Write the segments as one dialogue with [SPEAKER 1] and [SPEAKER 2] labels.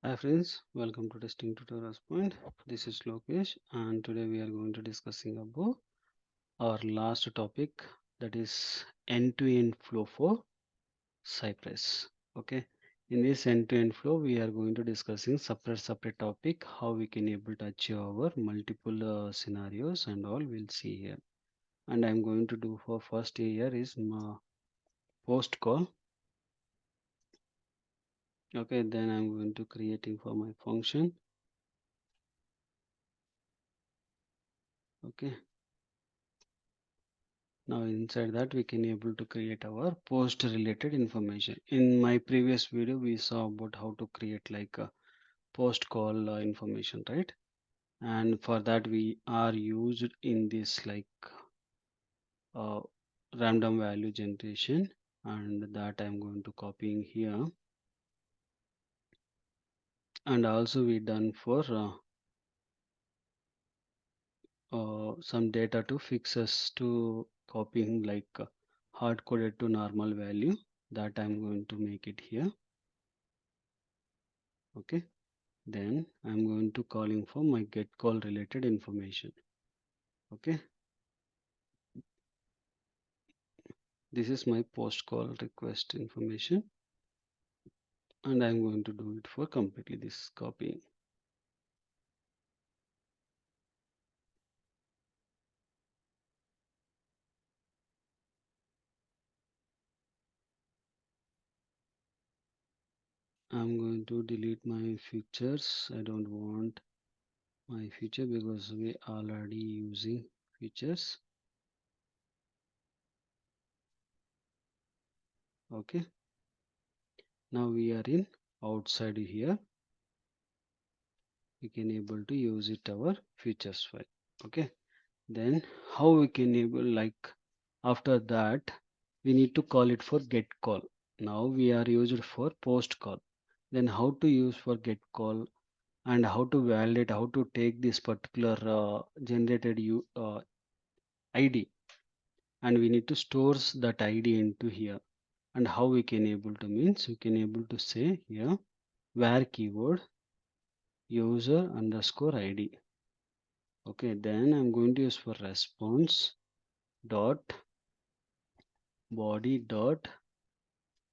[SPEAKER 1] Hi friends, welcome to Testing Tutorials Point. This is Lokesh and today we are going to discussing about our last topic, that is end-to-end flow for Cypress. Okay, in this end-to-end flow we are going to discussing separate topic, how we can able to achieve our multiple scenarios and all we'll see here. And I'm going to do for first here is my post call. Okay, then I'm going to creating for my function. Okay, now inside that we can able to create our post related information. In my previous video we saw about how to create like a post call information, right? And for that we are used in this like uh, random value generation, and that I'm going to copying here. And also we done for some data to fixes to copying like hard coded to normal value, that I'm going to make it here. Okay, then I'm going to calling for my get call related information. Okay, this is my post call request information, and I'm going to do it for completely this copying. I'm going to delete my features. I don't want my feature because we already using features. Okay, now we are in outside here, we can able to use it our features file. Okay, then how we can able like after that we need to call it for get call. Now we are used for post call, then how to use for get call, and how to validate, how to take this particular generated id, and we need to stores that id into here. And how we can able to means we can able to say here where keyword user underscore id. Okay, then I'm going to use for response dot body dot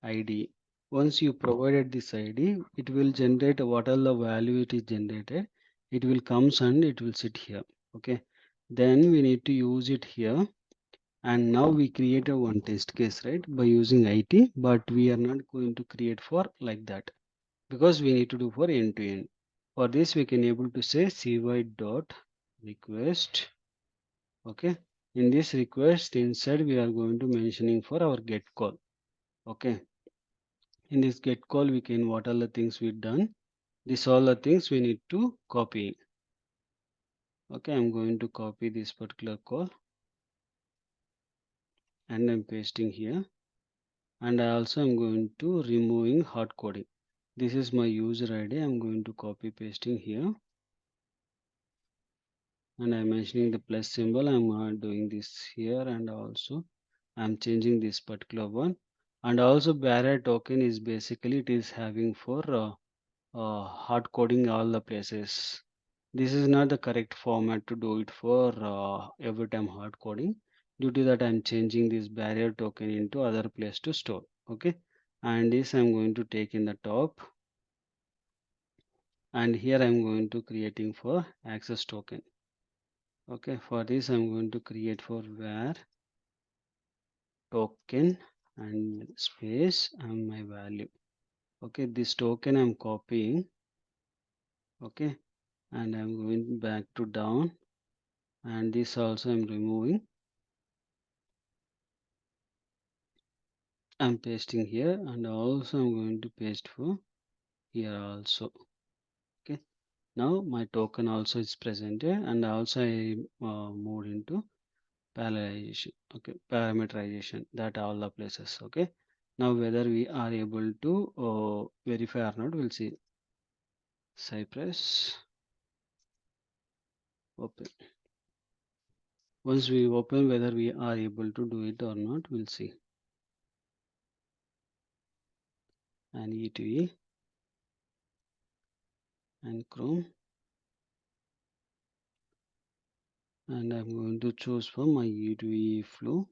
[SPEAKER 1] id. Once you provided this id, it will generate what all the value it is generated. It will comes and it will sit here. Okay, then we need to use it here. And now we create a one test case, right, by using it, but we are not going to create for like that because we need to do for end to end. For this we can able to say cy dot request. Okay, in this request inside we are going to mentioning for our get call. Okay, in this get call we can what are the things we done, this all the things we need to copy. Okay, I'm going to copy this particular call and I'm pasting here, and I also am going to removing hard coding. This is my user id, I'm going to copy pasting here, and I'm mentioning the plus symbol. I'm doing this here, and also I'm changing this particular one. And also barrier token is basically it is having for hard coding all the places. This is not the correct format to do it for every time hard coding. Due to that, I'm changing this barrier token into other place to store. Okay, and this I'm going to take in the top, and here I'm going to creating for access token. Okay, for this I'm going to create for var token and space and my value. Okay, this token I'm copying. Okay, and I'm going back to down, and this also I'm removing. I'm pasting here, and also I'm going to paste for here also. Okay, now my token also is presented, and also I moved into parallelization. Okay, parameterization, that all the places. Okay, now whether we are able to verify or not, we'll see. Cypress open. Once we open, whether we are able to do it or not, we'll see. And E to E, and Chrome, and I'm going to choose for my UDE flow.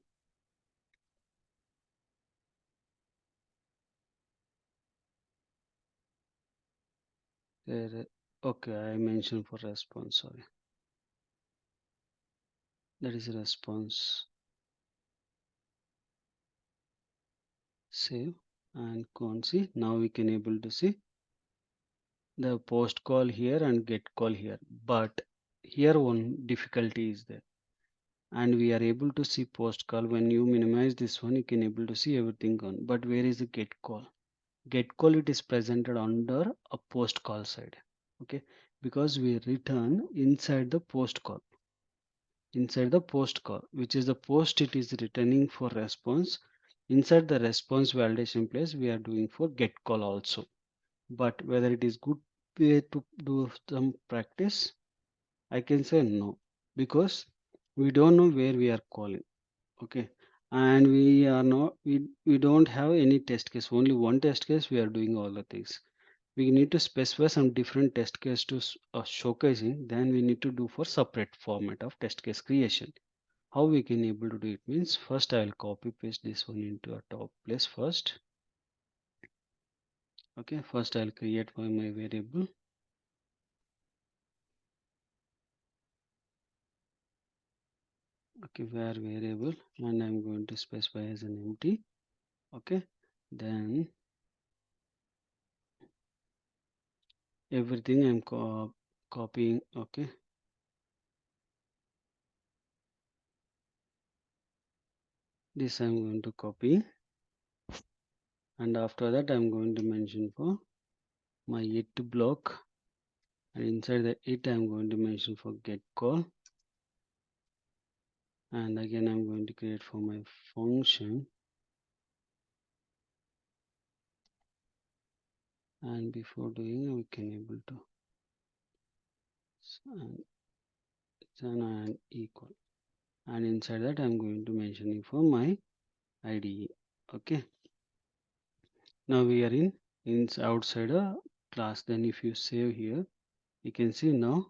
[SPEAKER 1] There, okay, I mentioned for response, sorry. That is a response. Save and can't see. Now we can able to see the post call here and get call here. But here one difficulty is there. And we are able to see post call. When you minimize this one, you can able to see everything gone. But where is the get call? Get call, it is presented under a post call side. Okay, because we return inside the post call. Inside the post call, which is the post it is returning for response. Inside the response validation place, we are doing for get call also. But whether it is good way to do some practice, I can say no, because we don't know where we are calling. Okay, and we are not we don't have any test case, only one test case we are doing all the things. We need to specify some different test case to showcasing, then we need to do for separate format of test case creation. How we can able to do it means, first I will copy paste this one into a top place first. Okay, first I'll create my variable. Okay, where variable, and I'm going to specify as an empty. Okay, then everything I'm copying. Okay, this I'm going to copy, and after that I'm going to mention for my it block, and inside the it I'm going to mention for get call, and again I'm going to create for my function, and before doing we can able to and equal, and inside that I'm going to mentioning for my IDE. Okay, now we are in outside a class. Then if you save here, you can see now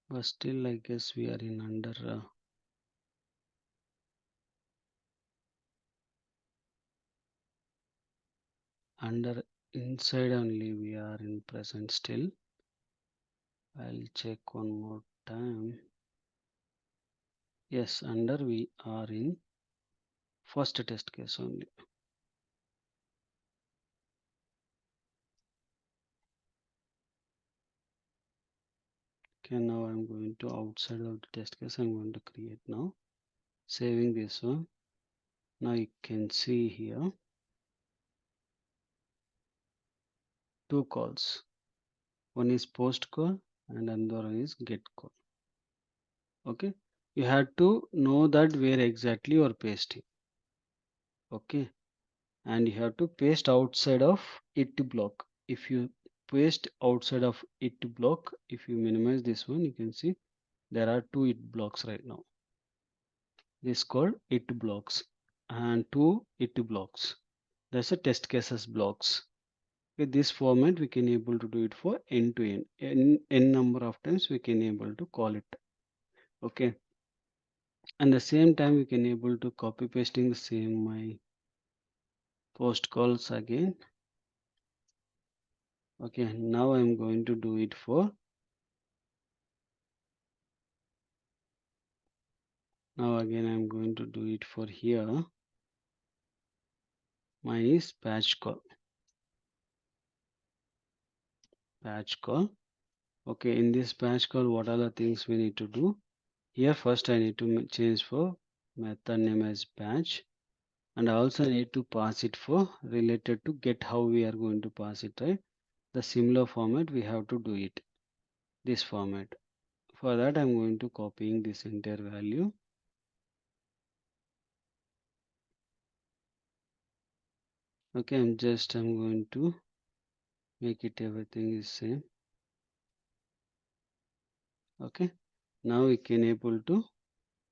[SPEAKER 1] but still I guess we are in under inside only we are in present still. I'll check one more time. Yes, under we are in first test case only. Okay, now I'm going to outside of the test case. I'm going to create now, saving this one. Now you can see here two calls. One is post call and another one is get call. Okay, you have to know that where exactly you are pasting. Okay, and you have to paste outside of it block. If you paste outside of it block, if you minimize this one, you can see there are two it blocks right now. This called it blocks and two it blocks. That's a test cases blocks. With this format, we can able to do it for end to end. N number of times we can able to call it. Okay, and the same time we can able to copy pasting the same my post calls again. Okay, now I'm going to do it for now again I'm going to do it for here my patch call. Okay, in this patch call, what are the things we need to do? Here first I need to change for method name as patch, and I also need to pass it for related to get, how we are going to pass it, right? The similar format we have to do it, this format. For that I'm going to copying this entire value. Okay, I'm going to make it everything is same. Okay, now we can able to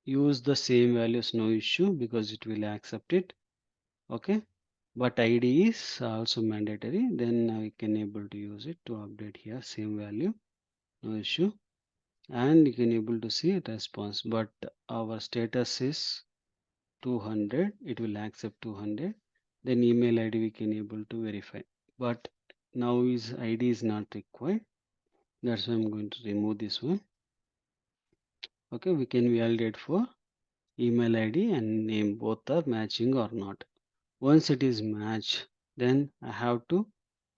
[SPEAKER 1] use the same values, no issue, because it will accept it. Okay, but id is also mandatory, then we can able to use it to update here same value, no issue. And you can able to see response, but our status is 200, it will accept 200. Then email id we can able to verify, but now is id is not required, that's why I'm going to remove this one. Okay, we can validate for email id and name, both are matching or not. Once it is matched, then I have to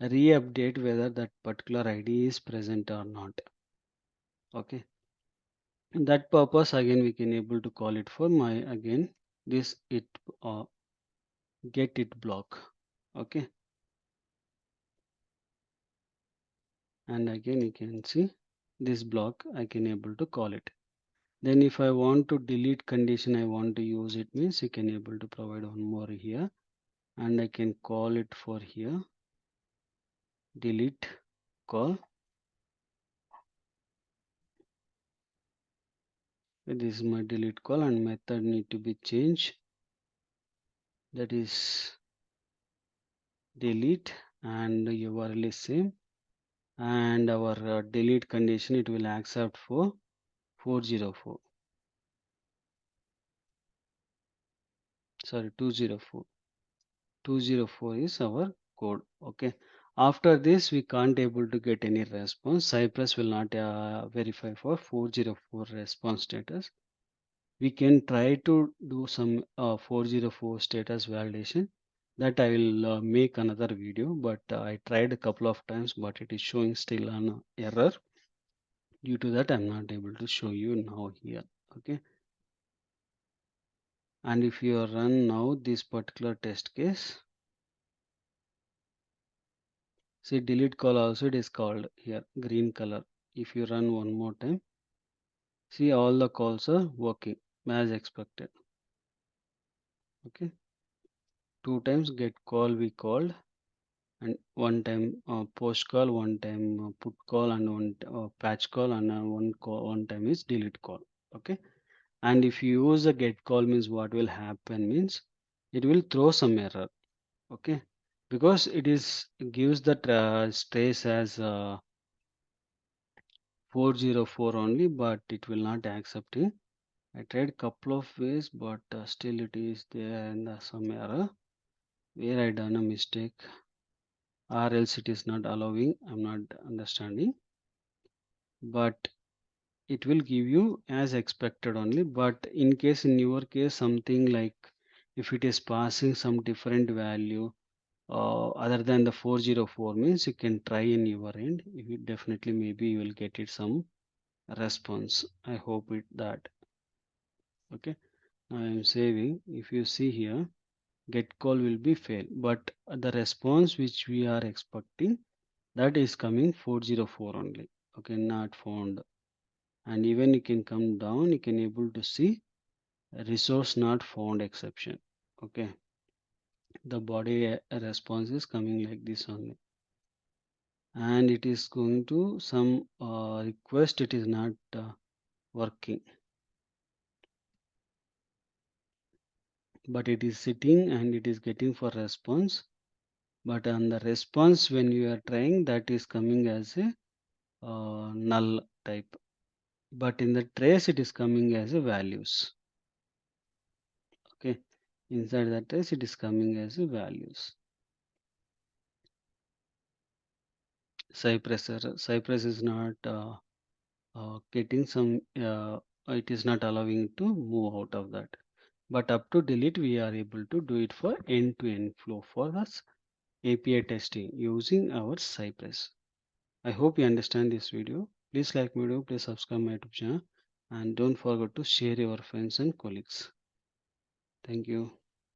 [SPEAKER 1] re-update whether that particular id is present or not. Okay, and that purpose again we can able to call it for my again this it get it block. Okay, and again you can see this block I can able to call it. Then if I want to delete condition, I want to use it, means you can able to provide one more here, and I can call it for here delete call. This is my delete call, and method need to be changed, that is delete, and URL is same, and our delete condition it will accept for 404, sorry 204. 204 is our code. Okay, after this we can't able to get any response. Cypress will not verify for 404 response status. We can try to do some 404 status validation, that I will make another video, but I tried a couple of times, but it is showing still an error. Due to that I'm not able to show you now here. Okay, and if you run now this particular test case, see delete call also it is called here green color. If you run one more time, see all the calls are working as expected. Okay, two times get call we called, and one time post call, one time put call, and one patch call, and one time is delete call. Okay, and if you use a get call, means what will happen means it will throw some error. Okay, because it is gives the trace as 404 only, but it will not accept it. I tried couple of ways, but still it is there and some error where I done a mistake, or else it is not allowing. I'm not understanding, but it will give you as expected only. But in case in your case something like if it is passing some different value other than the 404, means you can try in your end. If you definitely maybe you will get it some response. I hope it that. Okay, I am saving. If you see here, get call will be fail, but the response which we are expecting, that is coming 404 only. Okay, not found. And even you can come down, you can able to see resource not found exception. Okay, the body response is coming like this only, and it is going to some request, it is not working, but it is sitting and it is getting for response. But on the response when you are trying, that is coming as a null type, but in the trace it is coming as a values. Okay, inside that trace it is coming as a values. Cypress is not getting some it is not allowing to move out of that, but up to delete we are able to do it for end-to-end flow for us API testing using our Cypress. I hope you understand this video. Please like my video, please subscribe my YouTube channel, and don't forget to share your friends and colleagues. Thank you.